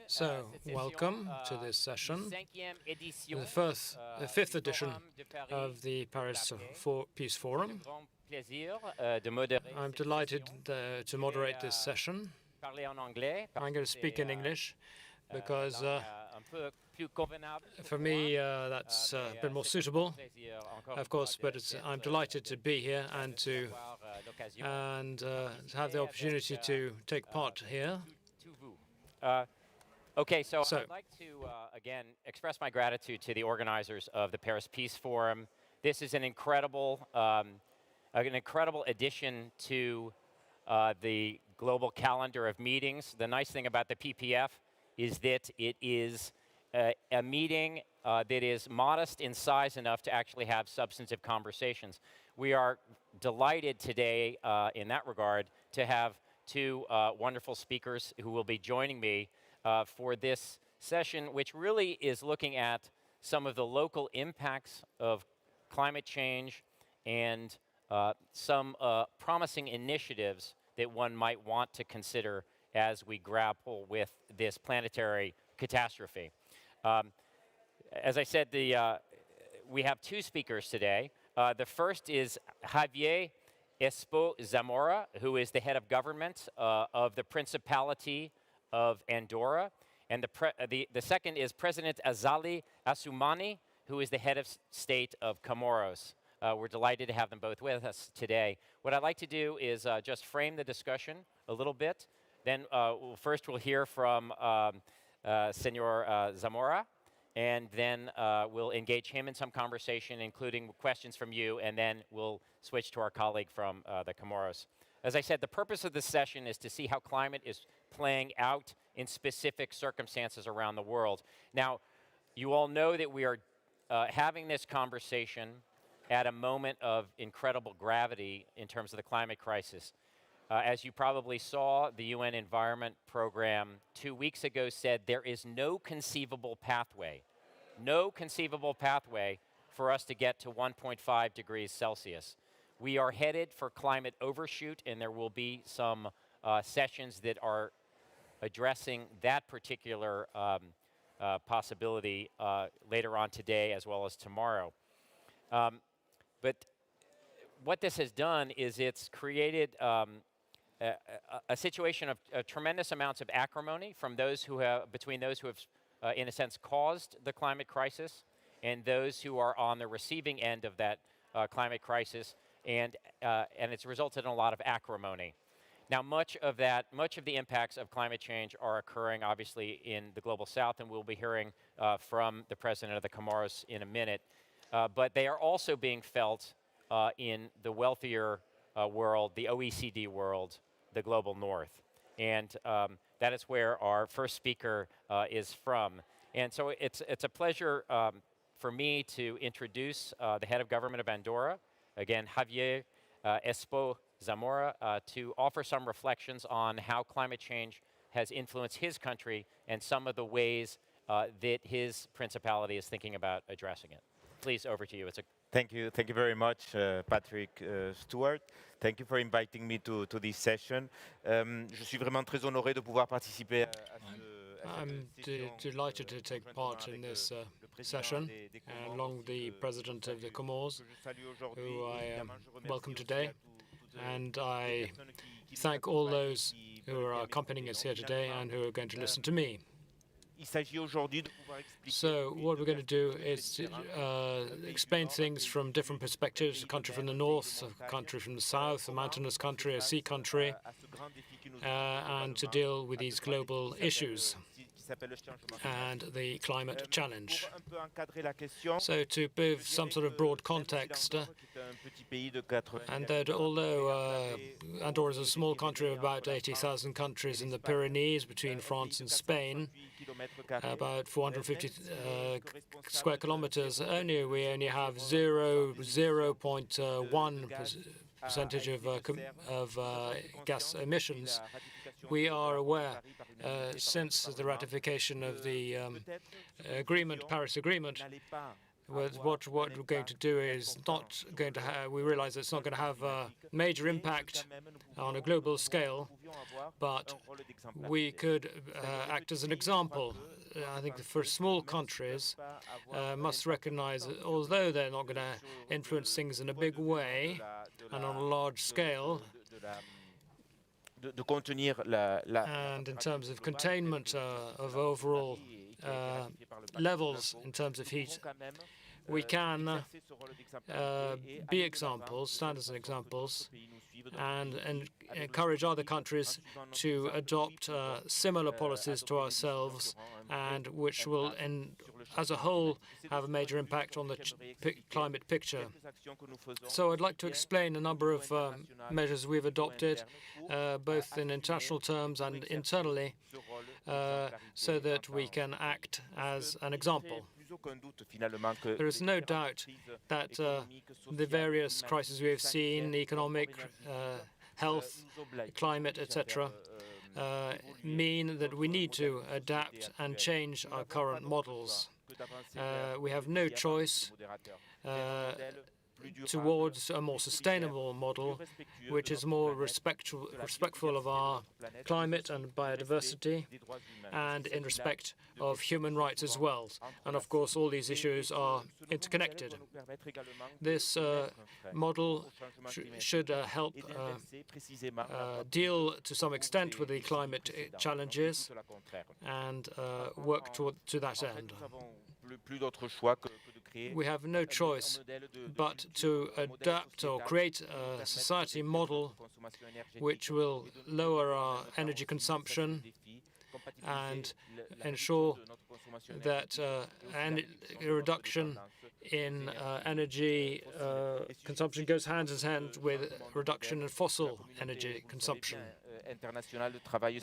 So, welcome to this session, the fifth edition of the Paris Peace Forum. I'm delighted to moderate this session. I'm going to speak in English because for me that's a bit more suitable, of course, but I'm delighted to be here and to have the opportunity to take part here. Okay, so I'd like to, again, express my gratitude to the organizers of the Paris Peace Forum. This is an incredible addition to the global calendar of meetings. The nice thing about the PPF is that it is a meeting that is modest in size enough to actually have substantive conversations. We are delighted today, in that regard, to have two wonderful speakers who will be joining me for this session, which really is looking at some of the local impacts of climate change and some promising initiatives that one might want to consider as we grapple with this planetary catastrophe. As I said, we have two speakers today. The first is Javier Espo Zamora, who is the head of government of the Principality of Andorra. And the second is President Azali Assoumani, who is the head of state of Comoros. We're delighted to have them both with us today. What I'd like to do is just frame the discussion a little bit. Then first we'll hear from Senor Zamora, and then we'll engage him in some conversation, including questions from you, and then we'll switch to our colleague from the Comoros. As I said, the purpose of this session is to see how climate is playing out in specific circumstances around the world. Now, you all know that we are having this conversation at a moment of incredible gravity in terms of the climate crisis. As you probably saw, the UN Environment Program 2 weeks ago said there is no conceivable pathway for us to get to 1.5 degrees Celsius. We are headed for climate overshoot, and there will be some sessions that are addressing that particular possibility later on today as well as tomorrow. But what this has done is it's created a situation of tremendous amounts of acrimony from between those who have, in a sense, caused the climate crisis and those who are on the receiving end of that climate crisis, and it's resulted in a lot of acrimony. Now, much of the impacts of climate change are occurring, obviously, in the global south, and we'll be hearing from the president of the Comoros in a minute. But they are also being felt in the wealthier world, the OECD world, the global north. And that is where our first speaker is from. And so it's a pleasure for me to introduce the head of government of Andorra, again, Javier Espo Zamora, to offer some reflections on how climate change has influenced his country and some of the ways that his principality is thinking about addressing it. Please, over to you. Thank you very much, Patrick Stewart. Thank you for inviting me to this session. Je suis vraiment très honoré de pouvoir participer à I'm delighted to take part in this session, along with the president of the Comores, who I welcome today. And I thank all those who are accompanying us here today and who are going to listen to me. So what we're going to do is explain things from different perspectives: a country from the north, a country from the south, a mountainous country, a sea country, and to deal with these global issues and the climate challenge. So to give some sort of broad context, and that although Andorra is a small country of about 80,000 countries in the Pyrenees between France and Spain, about 450 square kilometers, we only have 0.1% of gas emissions. We are aware, since the ratification of the Paris Agreement, what we're going to do is not going to have, we realize it's not going to have a major impact on a global scale, but we could act as an example. I think for small countries must recognize that although they're not going to influence things in a big way and on a large scale, and in terms of containment of overall levels in terms of heat, we can be examples, stand as examples, and encourage other countries to adopt similar policies to ourselves, and which will, as a whole, have a major impact on the climate picture. So I'd like to explain a number of measures we've adopted, both in international terms and internally, so that we can act as an example. There is no doubt that the various crises we have seen, economic, health, climate, etc., mean that we need to adapt and change our current models. We have no choice towards a more sustainable model, which is more respectful of our climate and biodiversity, and in respect of human rights as well. And of course, all these issues are interconnected. This model should help deal to some extent with the climate challenges and work to that end. We have no choice but to adapt or create a society model which will lower our energy consumption and ensure that a reduction in energy consumption goes hand in hand with reduction in fossil energy consumption.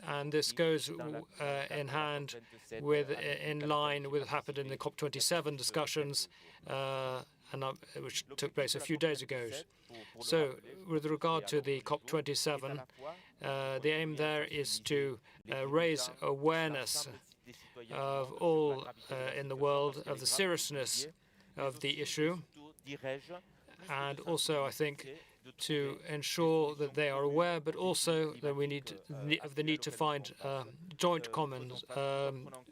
And this goes in hand with, in line with what happened in the COP27 discussions, which took place a few days ago. So, with regard to the COP27, the aim there is to raise awareness of all in the world of the seriousness of the issue, and also, I think, to ensure that they are aware, but also that we need of the need to find joint common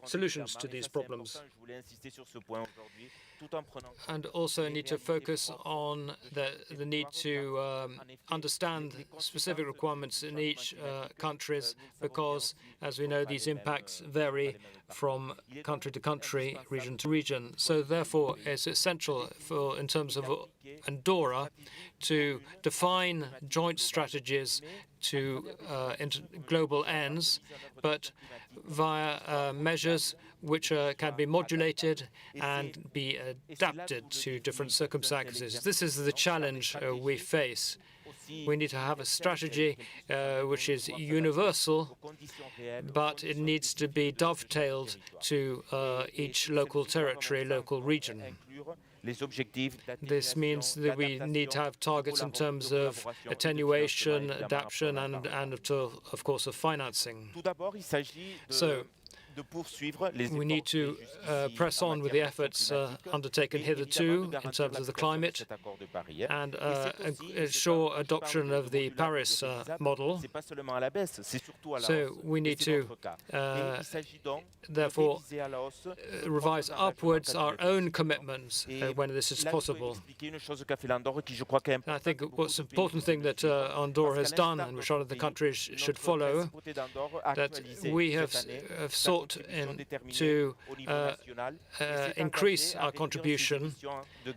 solutions to these problems. And also need to focus on the need to understand specific requirements in each countries, because, as we know, these impacts vary from country to country, region to region. So therefore, it's essential for, in terms of Andorra, to define joint strategies to global ends, but via measures which can be modulated and be adapted to different circumstances. This is the challenge we face. We need to have a strategy which is universal, but it needs to be dovetailed to each local territory, local region. This means that we need to have targets in terms of attenuation, adaptation, and of course, of financing. So, we need to press on with the efforts undertaken hitherto in terms of the climate and ensure adoption of the Paris model. So we need to therefore revise upwards our own commitments when this is possible. I think what's an important thing that Andorra has done, and which other countries should follow, that we have sought to increase our contribution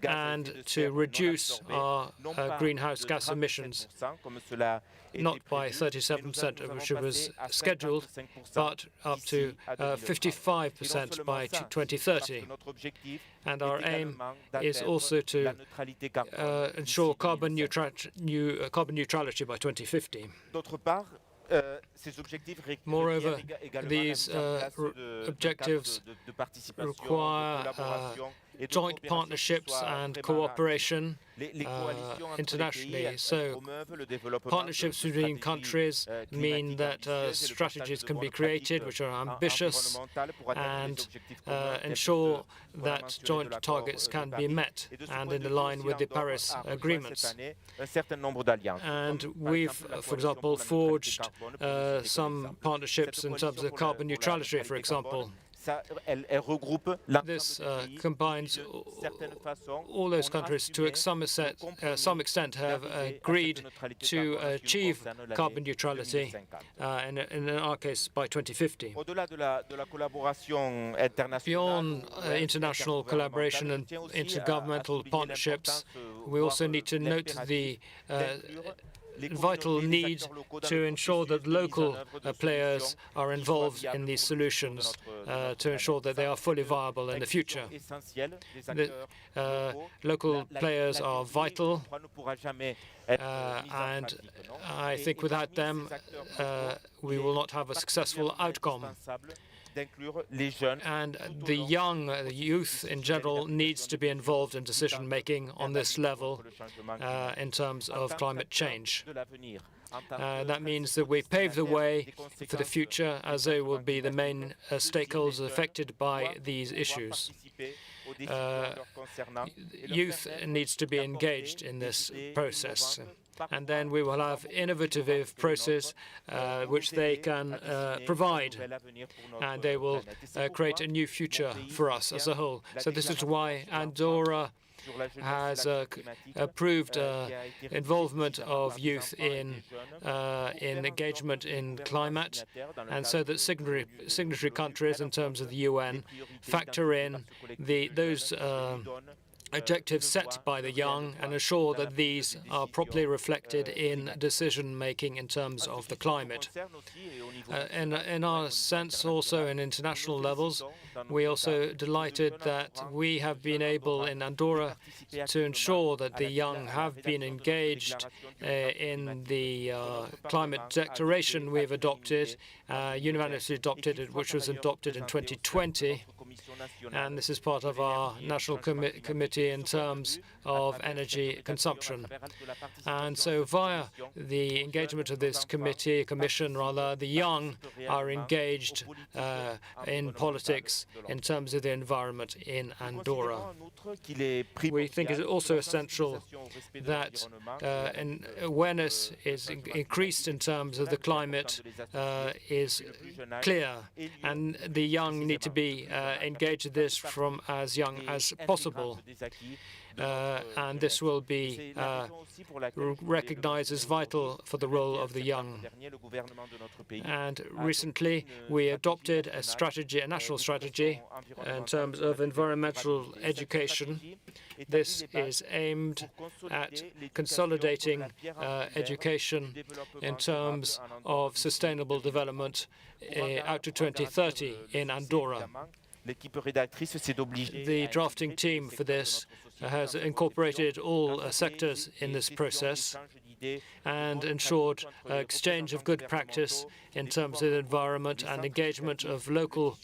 and to reduce our greenhouse gas emissions, not by 37%, which was scheduled, but up to 55% by 2030. And our aim is also to ensure carbon neutrality by 2050. Moreover, these objectives require joint partnerships and cooperation internationally. So partnerships between countries mean that strategies can be created which are ambitious and ensure that joint targets can be met and in line with the Paris agreements. And we've, for example, forged some partnerships in terms of carbon neutrality, for example. This combines all those countries to some extent have agreed to achieve carbon neutrality, in our case, by 2050. Beyond international collaboration and intergovernmental partnerships, we also need to note the vital need to ensure that local players are involved in these solutions to ensure that they are fully viable in the future. Local players are vital, and I think without them we will not have a successful outcome. And the youth in general needs to be involved in decision-making on this level in terms of climate change. That means that we pave the way for the future, as they will be the main stakeholders affected by these issues. Youth needs to be engaged in this process. And then we will have innovative process which they can provide, and they will create a new future for us as a whole. So this is why Andorra has approved involvement of youth in engagement in climate, and so that signatory countries, in terms of the UN, factor in those objectives set by the young and ensure that these are properly reflected in decision-making in terms of the climate. In our sense, also in international levels, we also delighted that we have been able in Andorra to ensure that the young have been engaged in the climate declaration we've adopted, unanimously adopted, which was adopted in 2020. And this is part of our national committee in terms of energy consumption. And so via the engagement of this commission, the young are engaged in politics in terms of the environment in Andorra. We think it's also essential that awareness is increased in terms of the climate is clear, and the young need to be engaged in this from as young as possible. And this will be recognized as vital for the role of the young. And recently, we adopted a strategy, a national strategy, in terms of environmental education. This is aimed at consolidating education in terms of sustainable development out to 2030 in Andorra. The drafting team for this has incorporated all sectors in this process and ensured exchange of good practice in terms of the environment and engagement of local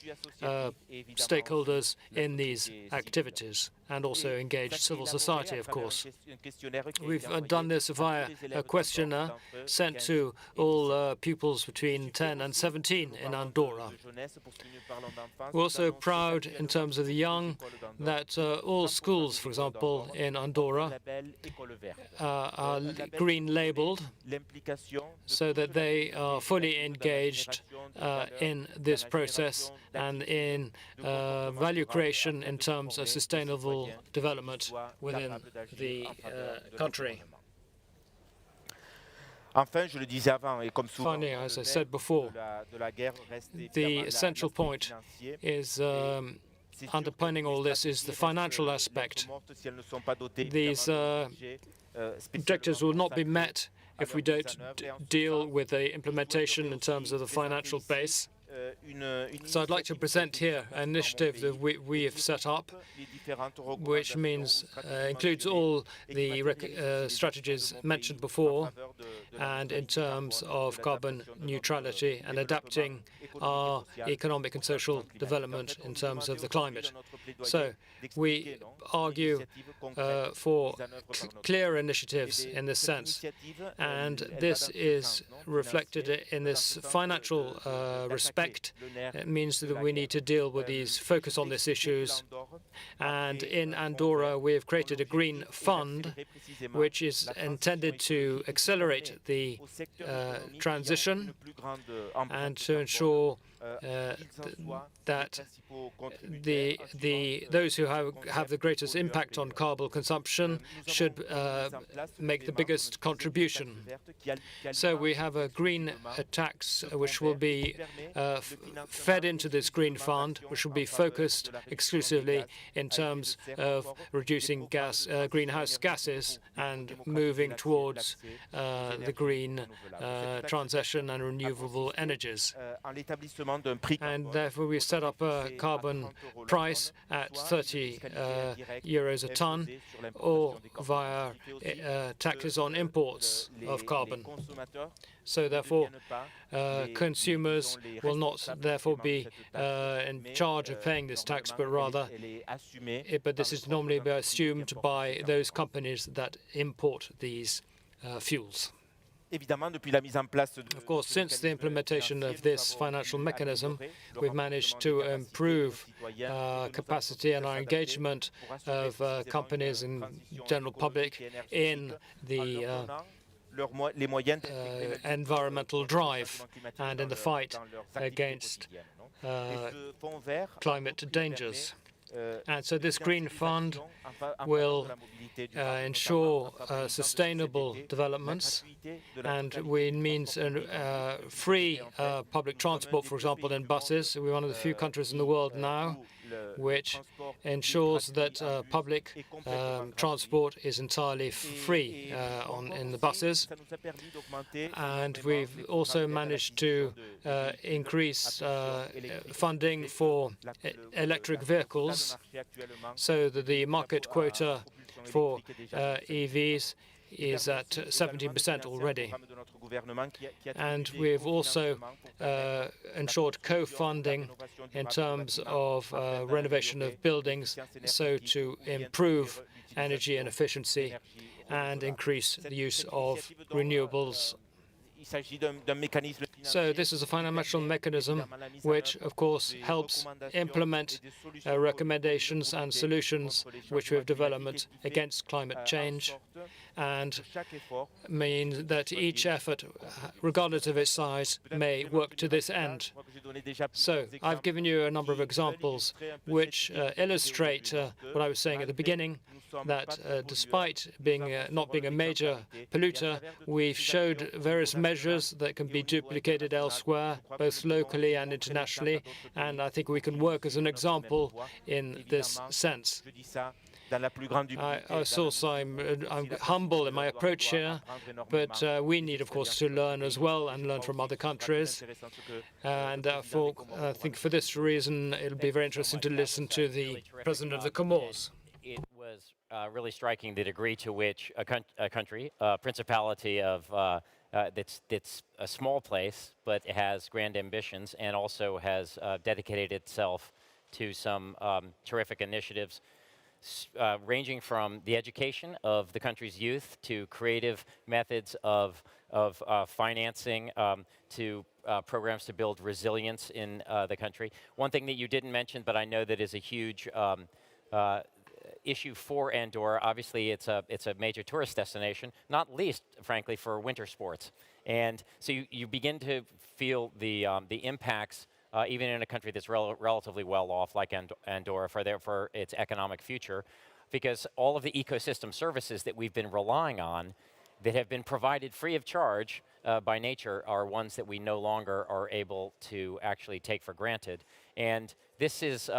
stakeholders in these activities, and also engaged civil society, of course. We've done this via a questionnaire sent to all pupils between 10 and 17 in Andorra. We're also proud, in terms of the young, that all schools, for example, in Andorra are green labeled, so that they are fully engaged in this process and in value creation in terms of sustainable development within the country. Finally, as I said before, the essential point is underpinning all this is the financial aspect. These objectives will not be met if we don't deal with the implementation in terms of the financial base. So I'd like to present here an initiative that we have set up, which means includes all the strategies mentioned before and in terms of carbon neutrality and adapting our economic and social development in terms of the climate. So we argue for clear initiatives in this sense, and this is reflected in this financial respect. It means that we need to deal with these, focus on these issues. And in Andorra, we have created a green fund, which is intended to accelerate the transition and to ensure that those who have the greatest impact on carbon consumption should make the biggest contribution. So we have a green tax which will be fed into this green fund, which will be focused exclusively in terms of reducing greenhouse gases and moving towards the green transition and renewable energies. And therefore, we set up a carbon price at 30 euros a ton, or via taxes on imports of carbon. So therefore, consumers will not therefore be in charge of paying this tax, but rather, this is normally assumed by those companies that import these fuels. Of course, since the implementation of this financial mechanism, we've managed to improve capacity and our engagement of companies and general public in the environmental drive and in the fight against climate dangers. And so this green fund will ensure sustainable developments, and means free public transport, for example, in buses. We're one of the few countries in the world now which ensures that public transport is entirely free in the buses. And we've also managed to increase funding for electric vehicles, so that the market quota for EVs is at 17% already. And we've also ensured co-funding in terms of renovation of buildings, so to improve energy and efficiency and increase the use of renewables. So this is a financial mechanism which, of course, helps implement recommendations and solutions which we have developed against climate change, and means that each effort, regardless of its size, may work to this end. So I've given you a number of examples which illustrate what I was saying at the beginning, that despite not being a major polluter, we've showed various measures that can be duplicated elsewhere, both locally and internationally, and I think we can work as an example in this sense. I'm humble in my approach here, but we need, of course, to learn as well and learn from other countries. And therefore, I think for this reason, it'll be very interesting to listen to the President of the Comores. It was really striking the degree to which a country, principality of that's a small place, but it has grand ambitions and also has dedicated itself to some terrific initiatives, ranging from the education of the country's youth to creative methods of financing to programs to build resilience in the country. One thing that you didn't mention, but I know that is a huge issue for Andorra. Obviously, it's a major tourist destination, not least, frankly, for winter sports. And so you begin to feel the impacts, even in a country that's relatively well off, like Andorra, for its economic future, because all of the ecosystem services that we've been relying on, that have been provided free of charge by nature, are ones that we no longer are able to actually take for granted. And this is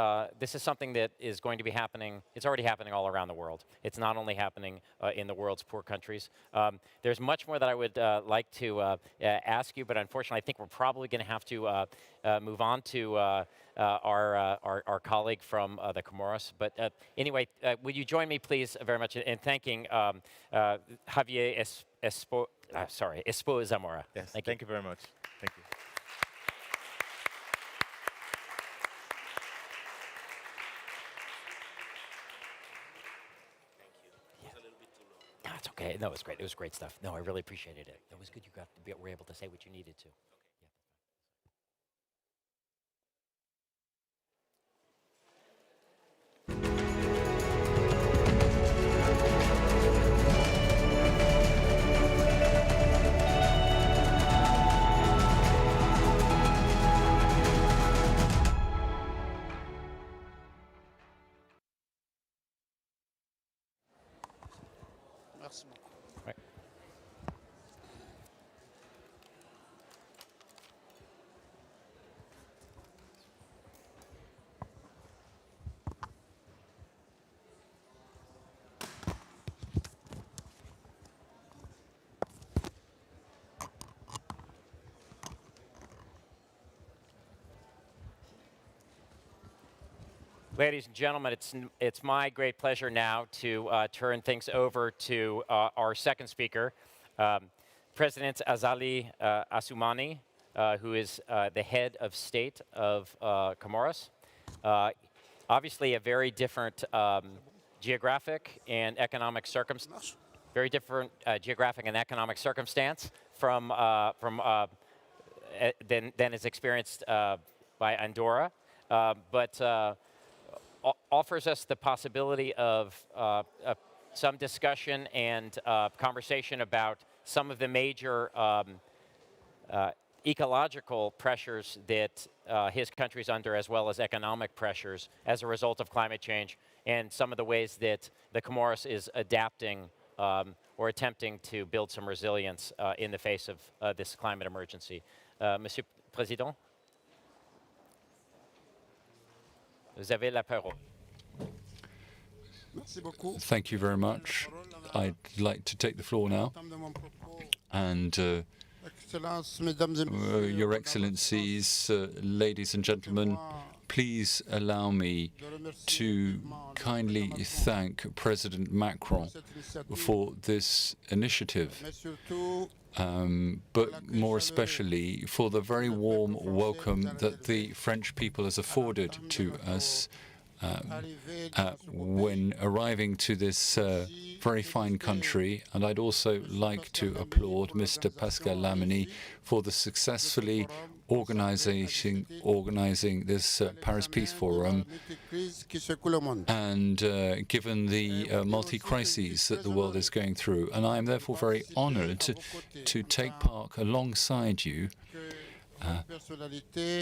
something that is going to be happening. It's already happening all around the world. It's not only happening in the world's poor countries. There's much more that I would like to ask you, but unfortunately, I think we're probably going to have to move on to our colleague from the Comoros. But anyway, would you join me, please, very much in thanking Javier Espo Zamora. Yes, Thank you very much. Thank you. That's okay. No, it was great. It was great stuff. No, I really appreciated it. It was good you were able to say what you needed to. Merci beaucoup. Right. Ladies and gentlemen, it's my great pleasure now to turn things over to our second speaker, President Azali Assoumani, who is the head of state of Comoros. Obviously, a very different geographic and economic circumstance. Very different geographic and economic circumstance than is experienced by Andorra, but offers us the possibility of some discussion and conversation about some of the major ecological pressures that his country's under, as well as economic pressures as a result of climate change, and some of the ways that the Comoros is adapting or attempting to build some resilience in the face of this climate emergency. Monsieur le Président, vous avez la parole. Thank you very much. I'd like to take the floor now. And Your Excellencies, ladies and gentlemen, please allow me to kindly thank President Macron for this initiative, but more especially for the very warm welcome that the French people has afforded to us when arriving to this very fine country. And I'd also like to applaud Mr. Pascal Lamy for the successfully organizing this Paris Peace Forum, and given the multi-crises that the world is going through. And I am therefore very honored to take part alongside you,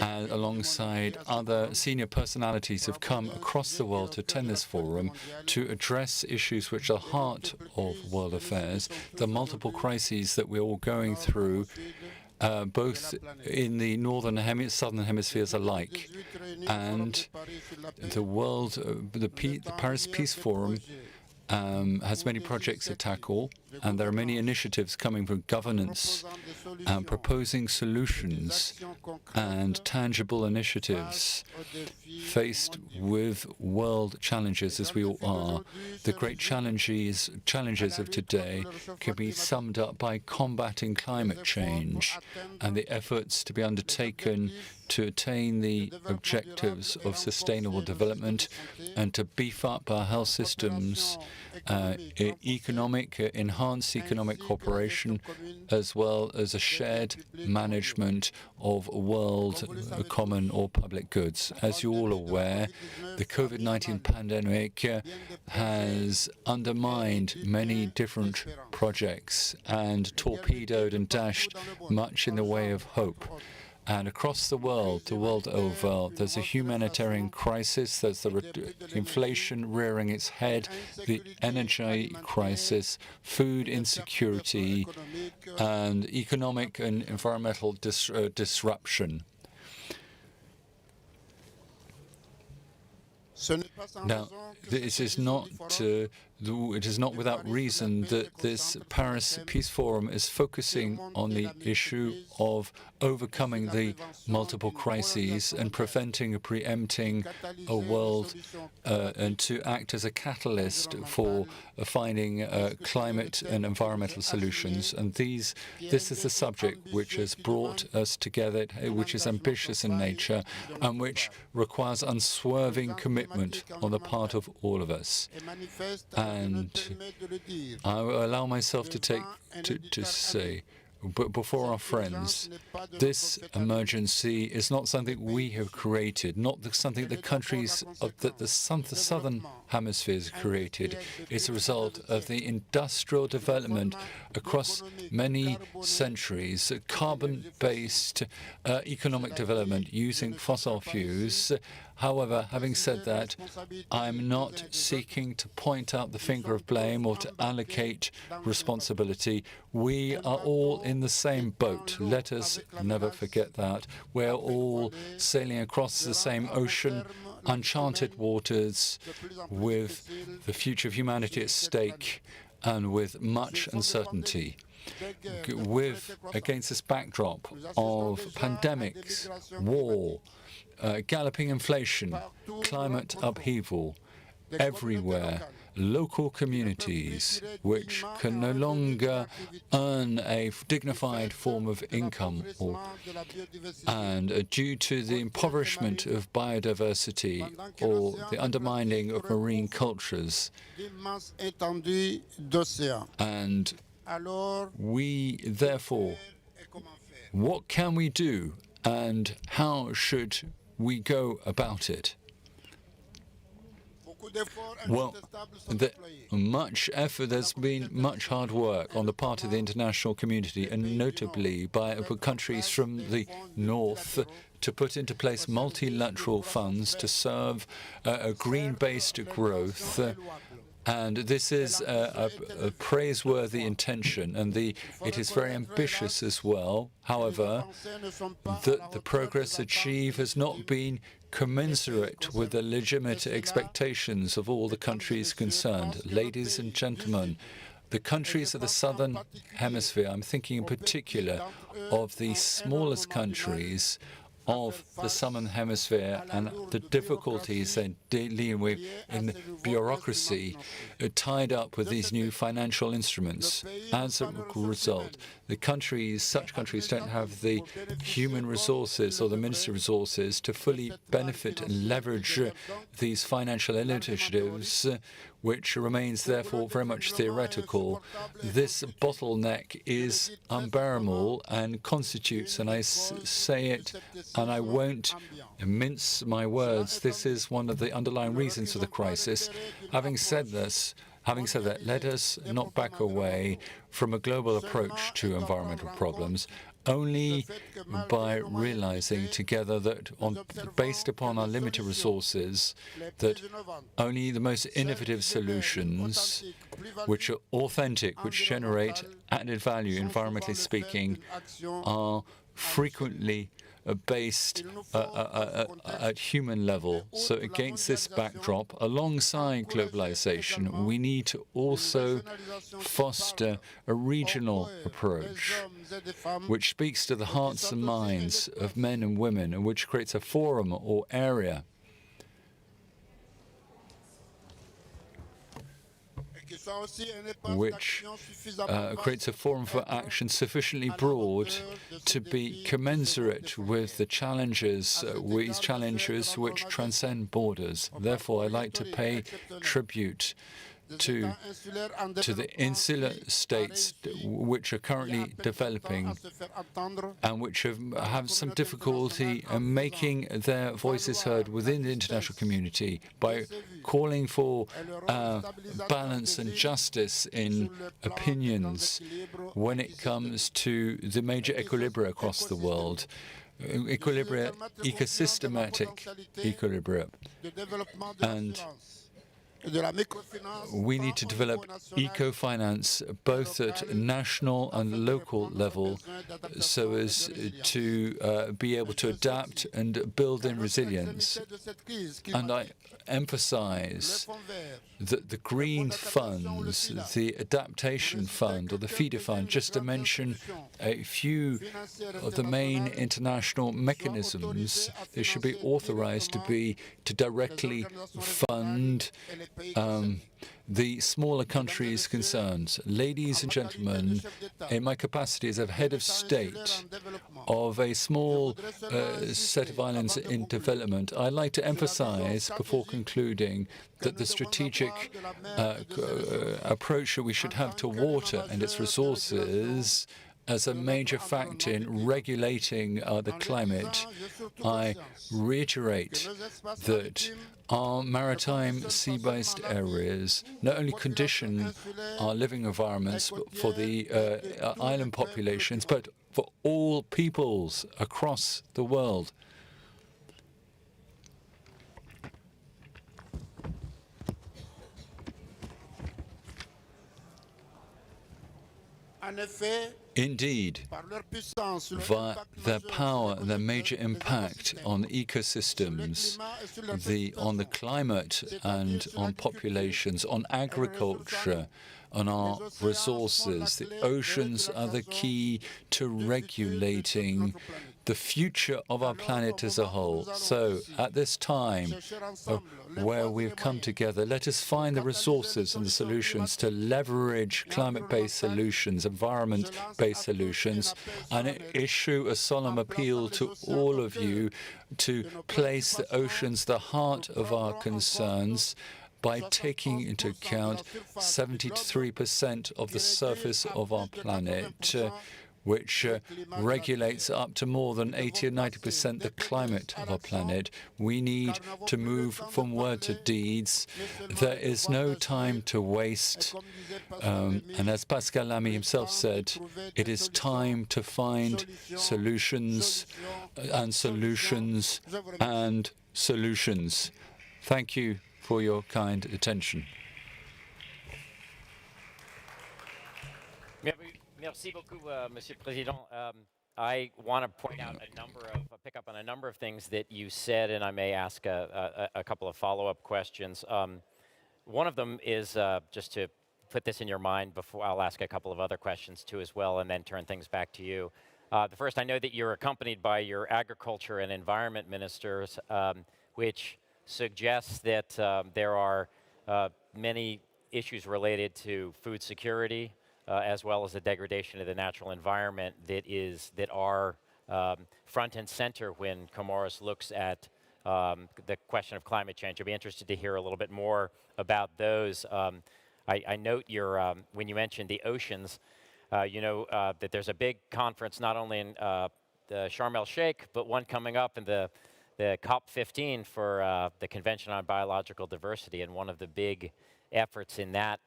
alongside other senior personalities who have come across the world to attend this forum to address issues which are heart of world affairs, the multiple crises that we're all going through, both in the southern hemispheres alike. And the Paris Peace Forum has many projects to tackle, and there are many initiatives coming from governance, proposing solutions and tangible initiatives faced with world challenges, as we all are. The great challenges of today can be summed up by combating climate change and the efforts to be undertaken to attain the objectives of sustainable development and to beef up our health systems, enhance economic cooperation, as well as a shared management of world common or public goods. As you're all aware, the COVID-19 pandemic has undermined many different projects and torpedoed and dashed much in the way of hope. And across the world over, there's a humanitarian crisis, there's the inflation rearing its head, the energy crisis, food insecurity, and economic and environmental disruption. Now, it is not without reason that this Paris Peace Forum is focusing on the issue of overcoming the multiple crises and preempting a world and to act as a catalyst for finding climate and environmental solutions. And this is a subject which has brought us together, which is ambitious in nature and which requires unswerving commitment on the part of all of us. And I will allow myself to say, but before our friends, this emergency is not something we have created, not something the countries of the southern hemispheres created. It's a result of the industrial development across many centuries, carbon-based economic development using fossil fuels. However, having said that, I'm not seeking to point out the finger of blame or to allocate responsibility. We are all in the same boat. Let us never forget that. We're all sailing across the same ocean, uncharted waters, with the future of humanity at stake and with much uncertainty. Against this backdrop of pandemics, war, galloping inflation, climate upheaval, everywhere, local communities which can no longer earn a dignified form of income, and due to the impoverishment of biodiversity or the undermining of marine cultures. And we, therefore, what can we do and how should we go about it? Well, much effort, there's been much hard work on the part of the international community, and notably by countries from the north, to put into place multilateral funds to serve a green-based growth. And this is a praiseworthy intention, and it is very ambitious as well. However, the progress achieved has not been commensurate with the legitimate expectations of all the countries concerned. Ladies and gentlemen, the countries of the southern hemisphere, I'm thinking in particular of the smallest countries of the southern hemisphere and the difficulties they're dealing with in the bureaucracy tied up with these new financial instruments. As a result, such countries don't have the human resources or the ministry resources to fully benefit and leverage these financial initiatives, which remains therefore very much theoretical. This bottleneck is unbearable and constitutes, and I say it and I won't mince my words, this is one of the underlying reasons for the crisis. Having said that, let us not back away from a global approach to environmental problems, only by realizing together that, based upon our limited resources, that only the most innovative solutions, which are authentic, which generate added value, environmentally speaking, are frequently based at human level. So against this backdrop, alongside globalization, we need to also foster a regional approach which speaks to the hearts and minds of men and women, and which creates a forum or area which creates a forum for action sufficiently broad to be commensurate with the challenges, which transcend borders. Therefore, I'd like to pay tribute to the insular states which are currently developing and which have some difficulty in making their voices heard within the international community by calling for balance and justice in opinions when it comes to the major equilibria across the world. Ecosystematic equilibria. And We need to develop eco-finance both at national and local level so as to be able to adapt and build in resilience. And I emphasize that the green funds, the adaptation fund or the feeder fund, just to mention a few of the main international mechanisms, they should be authorized to directly fund the smaller countries concerned. Ladies and gentlemen, in my capacity as a head of state of a small set of islands in development, I'd like to emphasize, before concluding, that the strategic approach that we should have to water and its resources as a major factor in regulating the climate. I reiterate that our maritime sea-based areas not only condition our living environments for the island populations, but for all peoples across the world. Indeed, via their power, their major impact on ecosystems, on the climate and on populations, on agriculture, on our resources. The oceans are the key to regulating the future of our planet as a whole. So, at this time where we've come together, let us find the resources and the solutions to leverage climate-based solutions, environment-based solutions, and issue a solemn appeal to all of you to place the oceans the heart of our concerns by taking into account 73% of the surface of our planet, which regulates up to more than 80 or 90% the climate of our planet. We need to move from word to deeds. There is no time to waste. And as Pascal Lamy himself said, it is time to find solutions and solutions and solutions. Thank you for your kind attention. Merci beaucoup, Monsieur le Président. I want to point out pick up on a number of things that you said, and I may ask a couple of follow-up questions. One of them is just to put this in your mind before I'll ask a couple of other questions too as well, and then turn things back to you. The first, I know that you're accompanied by your agriculture and environment ministers, which suggests that there are many issues related to food security, as well as the degradation of the natural environment that are front and center when Comoros looks at the question of climate change. I'd be interested to hear a little bit more about those. I note when you mentioned the oceans, that there's a big conference not only in the Sharm el-Sheikh, but one coming up in the COP15 for the Convention on Biological Diversity, and one of the big efforts in that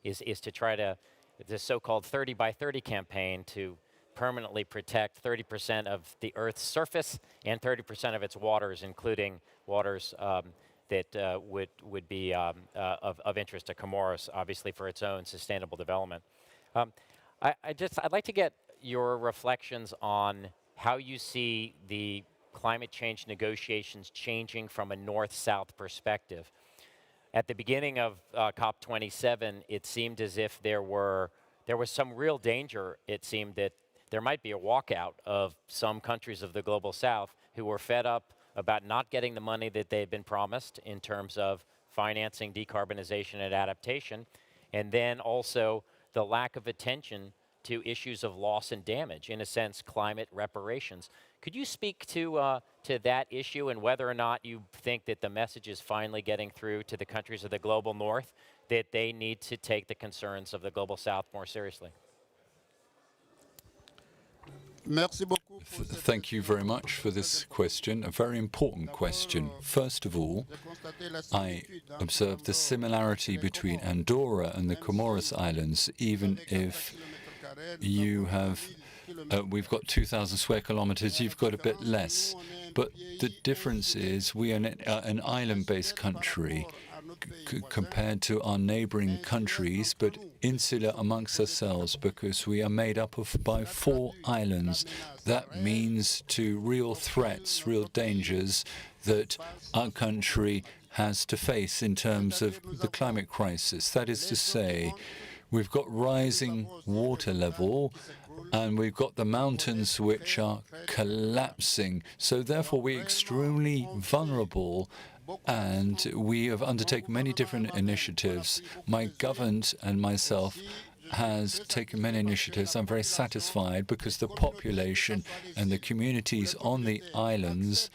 is to try to the so-called 30 by 30 campaign to permanently protect 30% of the Earth's surface and 30% of its waters, including waters that would be of interest to Comoros, obviously for its own sustainable development. I'd like to get your reflections on how you see the climate change negotiations changing from a north-south perspective. At the beginning of COP27, it seemed as if there was some real danger. It seemed that there might be a walkout of some countries of the global south who were fed up about not getting the money that they've been promised in terms of financing decarbonization and adaptation, and then also the lack of attention to issues of loss and damage, in a sense, climate reparations. Could you speak to that issue and whether or not you think that the message is finally getting through to the countries of the global north that they need to take the concerns of the global south more seriously? Thank you very much for this question, a very important question. First of all, I observed the similarity between Andorra and the Comoros Islands, even if you have, we've got 2,000 square kilometers, you've got a bit less. But the difference is we are an island-based country, compared to our neighboring countries, but insular amongst ourselves because we are made up of by 4 islands. That means to real threats, real dangers that our country has to face in terms of the climate crisis. That is to say, we've got rising water level and we've got the mountains which are collapsing. So therefore, we're extremely vulnerable, and we have undertaken many different initiatives. My government and myself has taken many initiatives. I'm very satisfied because the population and the communities on the islands,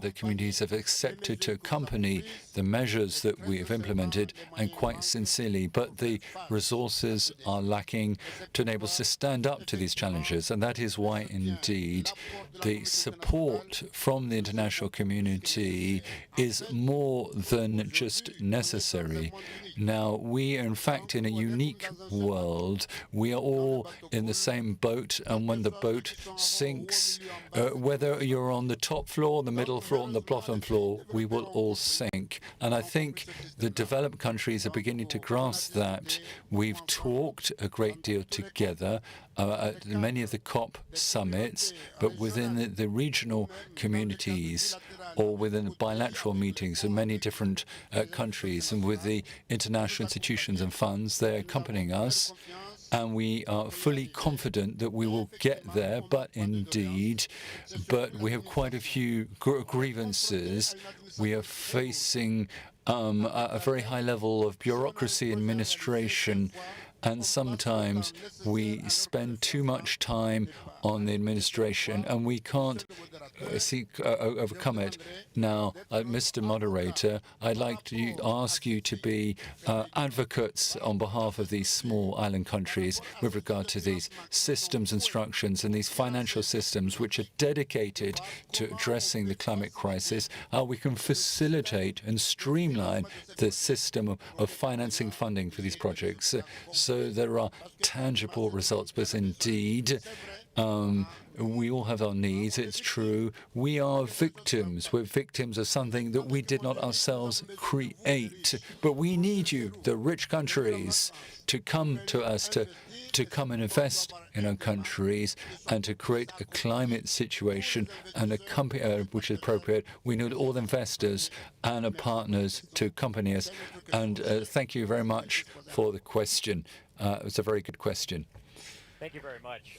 the communities have accepted to accompany the measures that we have implemented, and quite sincerely, but the resources are lacking to enable us to stand up to these challenges. And that is why, indeed, the support from the international community is more than just necessary. Now, we are in fact in a unique world. We are all in the same boat, and when the boat sinks, whether you're on the top floor, the middle floor, and the bottom floor, we will all sink. And I think the developed countries are beginning to grasp that. We've talked a great deal together at many of the COP summits, but within the regional communities or within bilateral meetings in many different countries, and with the international institutions and funds, they're accompanying us. And we are fully confident that we will get there, but we have quite a few grievances. We are facing a very high level of bureaucracy and administration, and sometimes we spend too much time on the administration, and we can't overcome it. Now, Mr. Moderator, I'd like to ask you to be advocates on behalf of these small island countries with regard to these systems and structures and these financial systems which are dedicated to addressing the climate crisis, how we can facilitate and streamline the system of financing funding for these projects so there are tangible results. But indeed, we all have our needs, it's true. We are victims. We're victims of something that we did not ourselves create. But we need you, the rich countries, to come to us, to come and invest in our countries and to create a climate situation and a company which is appropriate. We need all the investors and our partners to accompany us. And thank you very much for the question. It was a very good question. Thank you very much.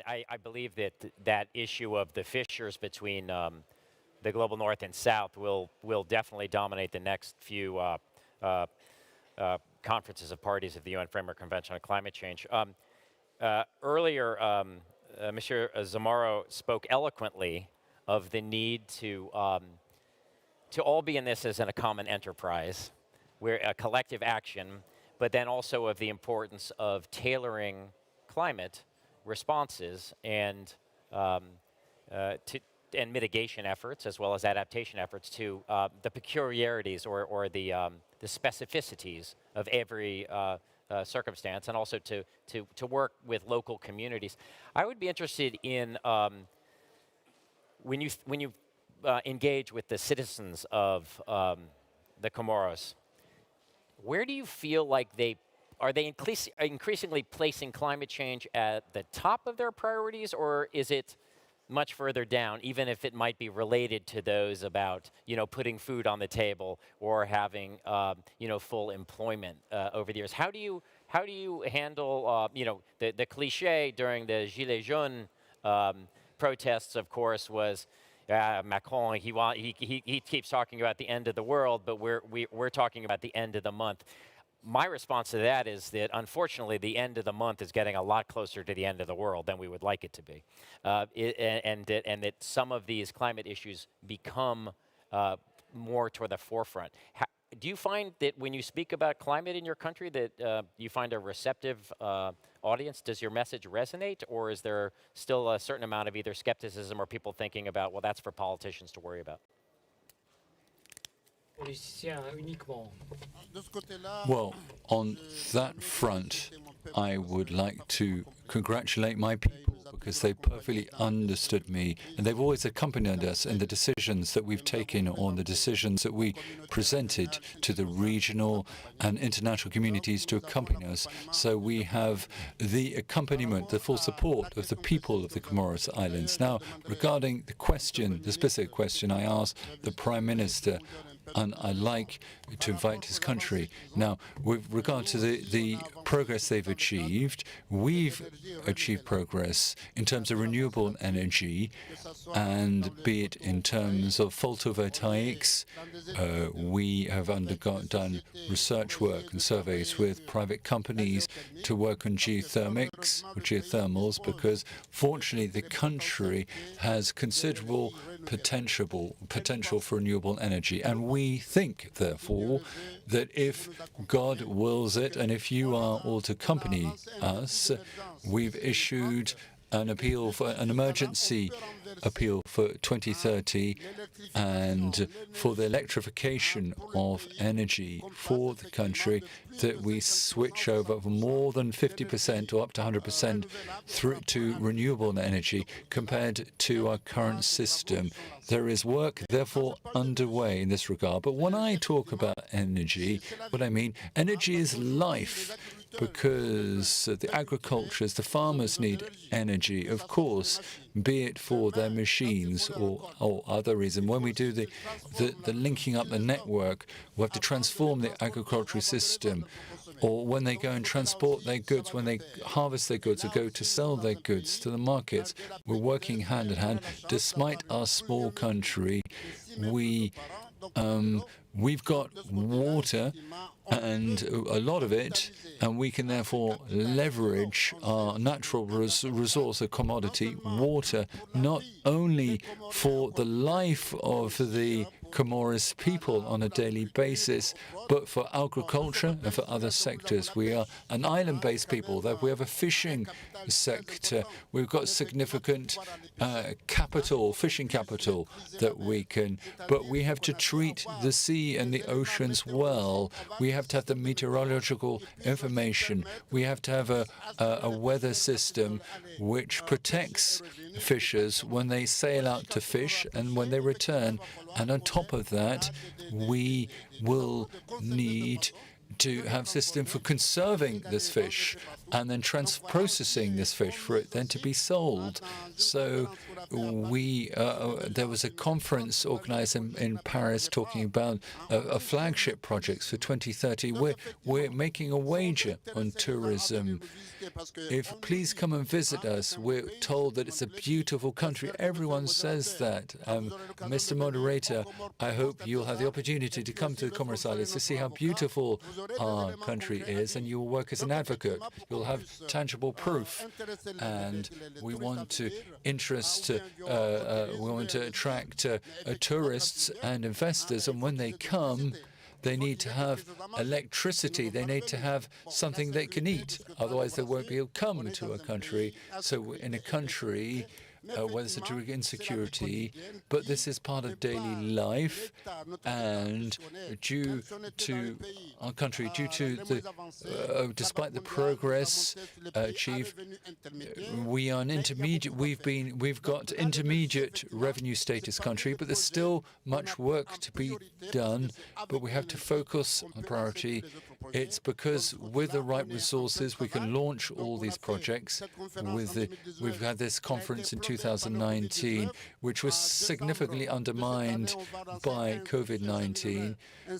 I believe that that issue of the fissures between the global north and south will definitely dominate the next few conferences of parties of the UN Framework Convention on Climate Change. Earlier, Monsieur Zamora spoke eloquently of the need to all be in this as in a common enterprise, where a collective action, but then also of the importance of tailoring climate responses and mitigation efforts, as well as adaptation efforts to the peculiarities or the specificities of every circumstance, and also to work with local communities. I would be interested in when you engage with the citizens of the Comoros. Where do you feel like are they increasingly placing climate change at the top of their priorities, or is it much further down, even if it might be related to those about, putting food on the table or having, full employment over the years? How do you handle, the cliche during the Gilets jaunes protests, of course, was Macron. He keeps talking about the end of the world, but we're talking about the end of the month. My response to that is that, unfortunately, the end of the month is getting a lot closer to the end of the world than we would like it to be, and that some of these climate issues become more toward the forefront. Do you find that when you speak about climate in your country that you find a receptive audience? Does your message resonate, or is there still a certain amount of either skepticism or people thinking about, well, that's for politicians to worry about? Well, on that front, I would like to congratulate my people because they perfectly understood me and they've always accompanied us in the decisions that we've taken or the decisions that we presented to the regional and international communities to accompany us. So we have the accompaniment, the full support of the people of the Comoros Islands. Now, regarding the question, the specific question I asked the Prime Minister, and I'd like to invite his country. Now, with regard to the progress they've achieved, we've achieved progress in terms of renewable energy, and be it in terms of photovoltaics, we have done research work and surveys with private companies to work on geothermics, or geothermals, because fortunately the country has considerable potential for renewable energy. And we think, therefore, that if God wills it, and if you are all to accompany us, we've issued an appeal for an emergency appeal for 2030 and for the electrification of energy for the country, that we switch over more than 50% or up to 100% through to renewable energy compared to our current system. There is work, therefore, underway in this regard. But when I talk about energy, what I mean, energy is life, because the agriculturists, the farmers need energy, of course, be it for their machines or other reason. When we do the linking up the network, we have to transform the agricultural system, or when they go and transport their goods, when they harvest their goods or go to sell their goods to the markets, we're working hand in hand. Despite our small country, we've got water, and a lot of it, and we can therefore leverage our natural resource, a commodity, water, not only for the life of the Comoros people on a daily basis, but for agriculture and for other sectors. We are an island-based people, that we have a fishing sector. We've got significant capital, fishing capital that we can, but we have to treat the sea and the oceans well. We have to have the meteorological information. We have to have a weather system which protects fishers when they sail out to fish and when they return. And on top of that, we will need to have a system for conserving this fish and then processing this fish for it then to be sold. So there was a conference organized in Paris talking about a flagship projects for 2030. We're making a wager on tourism. Please come and visit us. We're told that it's a beautiful country. Everyone says that. Mr. Moderator, I hope you'll have the opportunity to come to the Comoros Islands to see how beautiful our country is, and you'll work as an advocate. You'll have tangible proof, and we want to attract tourists and investors, and when they come, they need to have electricity. They need to have something they can eat. Otherwise, they won't be able to come to a country. So in a country where there's a degree of insecurity, but this is part of daily life, and due to our country, despite the progress achieved, we are an intermediate. We've got intermediate revenue status country, but there's still much work to be done. But we have to focus on priority. It's because with the right resources, we can launch all these projects. We've had this conference in 2019, which was significantly undermined by COVID-19.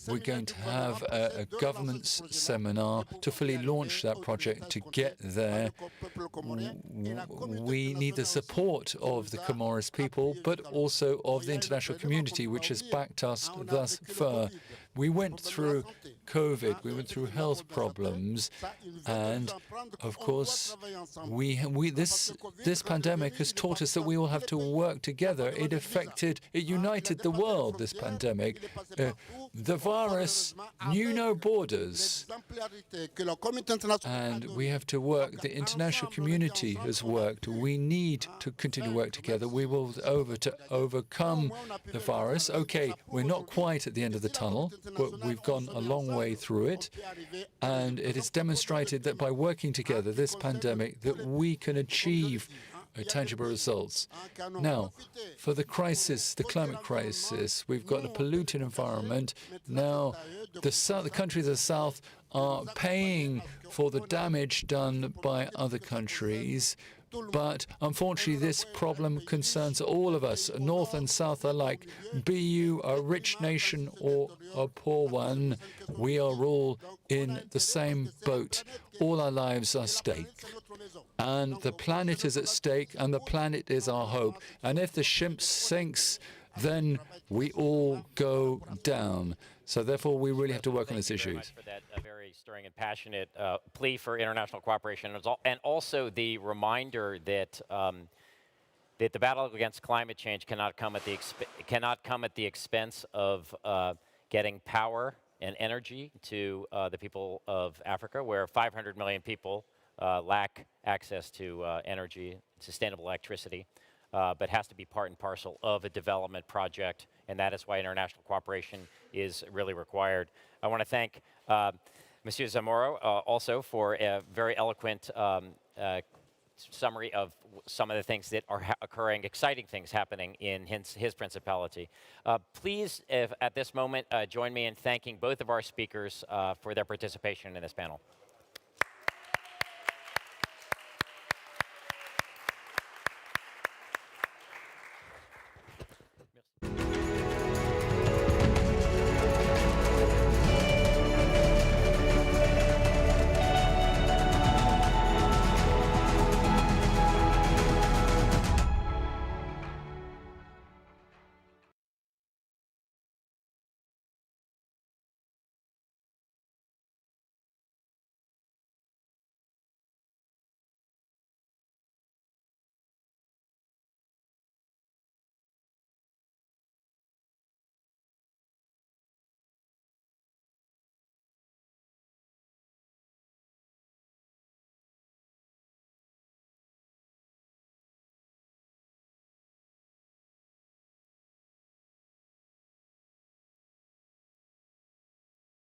We're going to have a governance seminar to fully launch that project. To get there, we need the support of the Comoros people, but also of the international community, which has backed us thus far. We went through COVID, we went through health problems, and of course, this pandemic has taught us that we all have to work together. It united the world, this pandemic. The virus knew no borders, and we have to work. The international community has worked. We need to continue to work together. We will overcome the virus. Okay, we're not quite at the end of the tunnel, but we've gone a long way through it, and it has demonstrated that by working together, this pandemic, that we can achieve tangible results. Now, for the crisis, the climate crisis, we've got a polluted environment. Now, the countries of the South are paying for the damage done by other countries. But unfortunately, this problem concerns all of us, North and South alike. Be you a rich nation or a poor one, we are all in the same boat. All our lives are at stake. And the planet is at stake, and the planet is our hope. And if the ship sinks, then we all go down. So therefore, we really have to work on these issues. Thank you very much for that very stirring and passionate plea for international cooperation, and also the reminder that that the battle against climate change cannot come at the expense of getting power and energy to the people of Africa, where 500 million people lack access to energy, sustainable electricity. But has to be part and parcel of a development project, and that is why international cooperation is really required. I want to thank Monsieur Zamora also for a very eloquent summary of some of the things that are occurring, exciting things happening in his principality. Please, at this moment, join me in thanking both of our speakers for their participation in this panel.